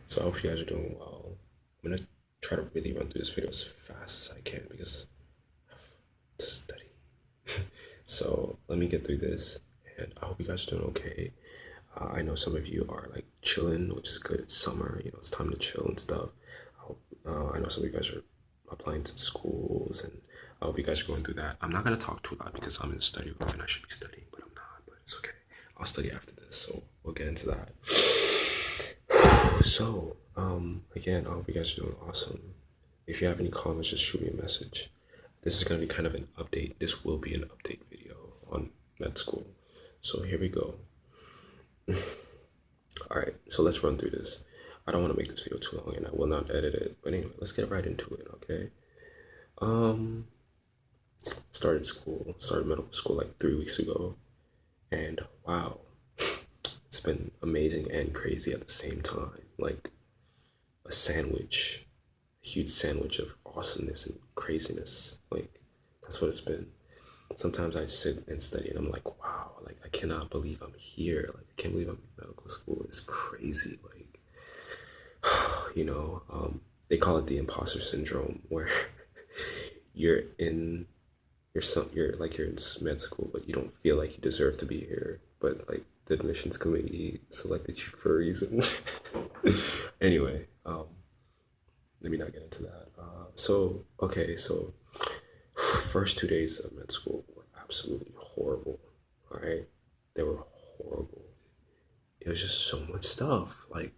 So I hope you guys are doing well. I'm gonna try to really run through this video as fast as I can because I have to study. So let me get through this, and I hope you guys are doing okay. I know some of you are like chilling, which is good. It's summer, it's time to chill and stuff. I know some of you guys are applying to schools, and I hope you guys are going through that. I'm not gonna talk too loud because I'm in the study room and I should be studying, but I'm not. But it's okay. I'll study after this, so we'll get into that. So, again, I hope you guys are doing awesome. If you have any comments, just shoot me a message. This is going to be kind of an update. This will be an update video on med school. So here we go. All right, so let's run through this. I don't want to make this video too long and I will not edit it. But anyway, let's get right into it, okay? Um, started medical school like 3 weeks ago. And wow, it's been amazing and crazy at the same time. Like a sandwich, a huge sandwich of awesomeness and craziness. Like that's what it's been. Sometimes I sit and study and I'm like, wow, like I cannot believe I'm here. Like I can't believe I'm in medical school. It's crazy. Like, they call it the imposter syndrome where you're in you're in med school, but you don't feel like you deserve to be here. But like the admissions committee selected you for a reason. Anyway, let me not get into that. So first 2 days of med school were absolutely horrible. All right, they were horrible. It was just so much stuff. Like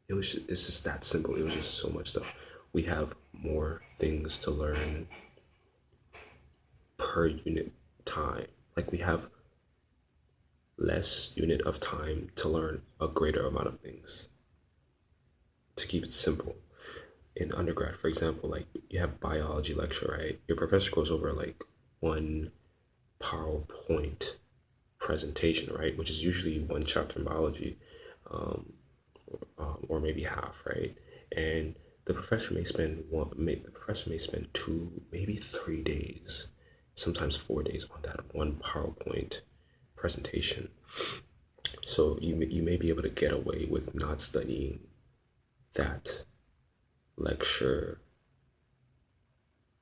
it's just that simple. It was just so much stuff. We have more things to learn per unit time. Like we have less unit of time to learn a greater amount of things. To keep it simple, in undergrad, for example, like you have biology lecture, right? Your professor goes over like one PowerPoint presentation, right? Which is usually one chapter in biology, or maybe half, right? And the professor may spend 2, maybe 3 days, sometimes 4 days on that one PowerPoint presentation. So you may be able to get away with not studying that lecture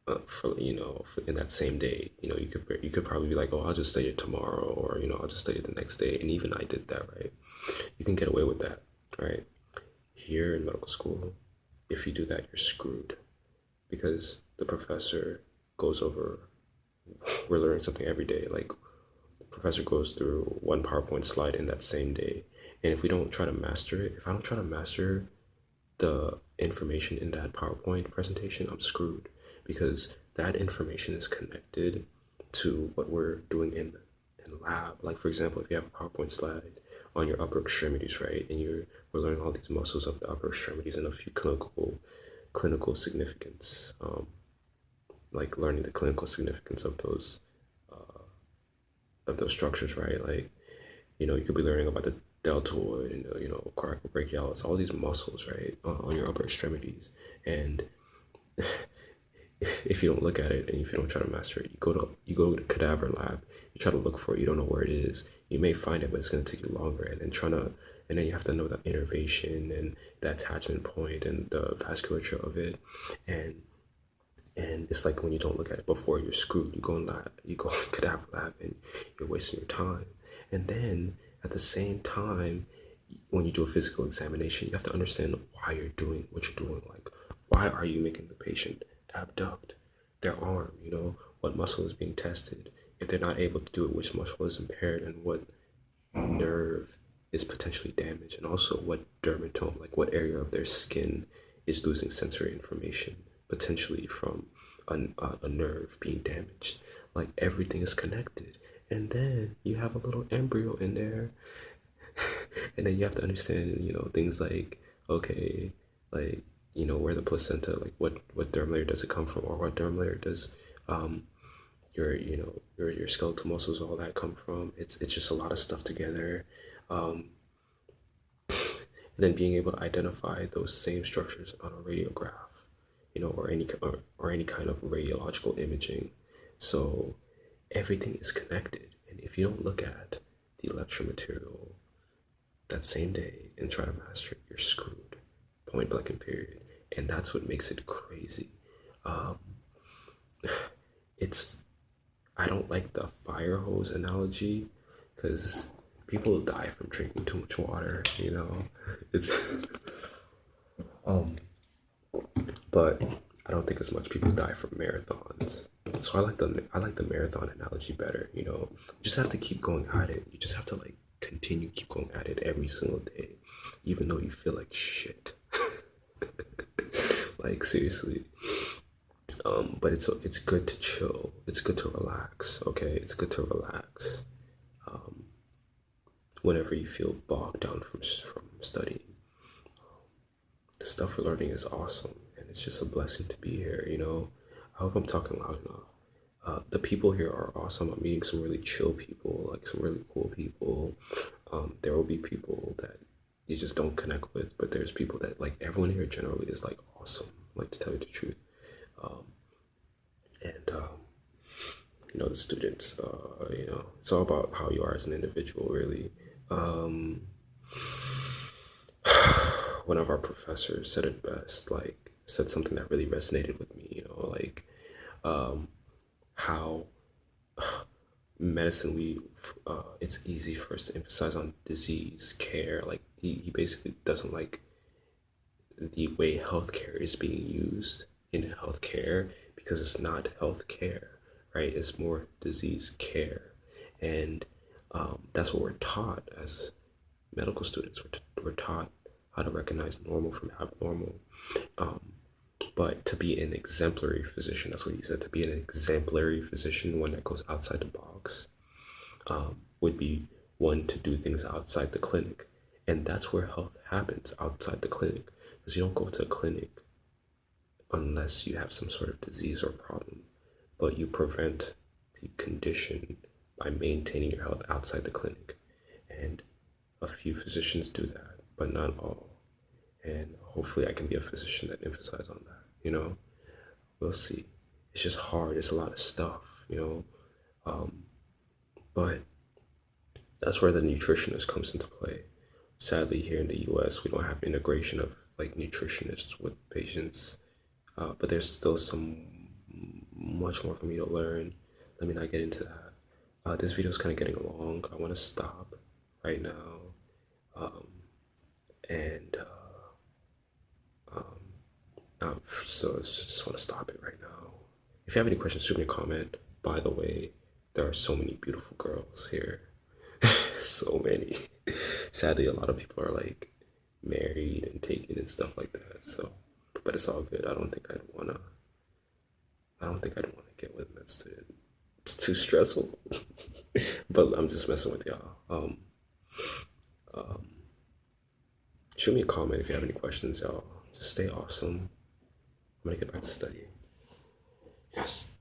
in that same day. You could probably be like, oh, I'll just study it tomorrow, or I'll just study it the next day. And even I did that, right? You can get away with that, right? Here in medical school, if you do that, you're screwed because the professor goes over. We're learning something every day. Like the professor goes through one PowerPoint slide in that same day, and if we don't try to master it, if I don't try to master the information in that PowerPoint presentation, I'm screwed because that information is connected to what we're doing in lab. Like for example, if you have a PowerPoint slide on your upper extremities, right, and we're learning all these muscles of the upper extremities and a few clinical significance, like learning the clinical significance of those structures, right? Like you could be learning about the deltoid and coracobrachialis, all these muscles, right, on your upper extremities. And if you don't look at it and if you don't try to master it, you go to cadaver lab, you try to look for it, you don't know where it is. You may find it, but it's gonna take you longer. And then you have to know the innervation and the attachment point and the vasculature of it. And it's like when you don't look at it before, you're screwed. You go in cadaver lab, and you're wasting your time. And then at the same time, when you do a physical examination, you have to understand why you're doing what you're doing. Like, why are you making the patient abduct their arm? What muscle is being tested? If they're not able to do it, which muscle is impaired, and what nerve is potentially damaged, and also what dermatome, like what area of their skin is losing sensory information, potentially from a nerve being damaged. Like everything is connected. And then you have a little embryo in there. And then you have to understand, things like, okay, like, where the placenta, like what derm layer does it come from, or what derm layer does um your skeletal muscles, all that come from. It's just a lot of stuff together. Um, and then being able to identify those same structures on a radiograph, or any kind of radiological imaging. So everything is connected, and if you don't look at the lecture material that same day and try to master it, you're screwed. point blank and period. And that's what makes it crazy. Um, it's I don't like the fire hose analogy because people die from drinking too much water. It's um, but I don't think as much people die from marathons. So I like the marathon analogy better. You just have to keep going at it. You just have to like continue keep going at it every single day, even though you feel like shit. Like seriously. But it's good to chill. It's good to relax. Okay, it's good to relax. Whenever you feel bogged down from studying, the stuff we're learning is awesome, and it's just a blessing to be here. I hope I'm talking loud enough. The people here are awesome. I'm meeting some really chill people, like some really cool people. There will be people that you just don't connect with, but there's people that like everyone here generally is like awesome. Like to tell you the truth, and the students. It's all about how you are as an individual, really. Um, One of our professors said it best, like said something that really resonated with me. Like how medicine it's easy for us to emphasize on disease care. Like he basically doesn't like the way healthcare is being used in healthcare because it's not healthcare, right? It's more disease care, and that's what we're taught as medical students. We're taught how to recognize normal from abnormal. But to be an exemplary physician, that's what he said, to be an exemplary physician, one that goes outside the box, would be one to do things outside the clinic. And that's where health happens, outside the clinic. Because you don't go to a clinic unless you have some sort of disease or problem. But you prevent the condition by maintaining your health outside the clinic. And a few physicians do that, but not all. And hopefully I can be a physician that emphasizes on that. We'll see. It's just hard. It's a lot of stuff. But that's where the nutritionist comes into play. Sadly, here in the US, we don't have integration of like nutritionists with patients, but there's still much more for me to learn. Let me not get into that. This video is kind of getting long. I want to stop right now, and so I just want to stop it right now. If you have any questions, shoot me a comment. By the way, there are so many beautiful girls here. So many. Sadly, a lot of people are like married and taken and stuff like that. So, but it's all good. I don't think I'd wanna get with med student. It's too stressful. But I'm just messing with y'all. Shoot me a comment if you have any questions, y'all. Just stay awesome. I'm gonna get back to studying. Yes.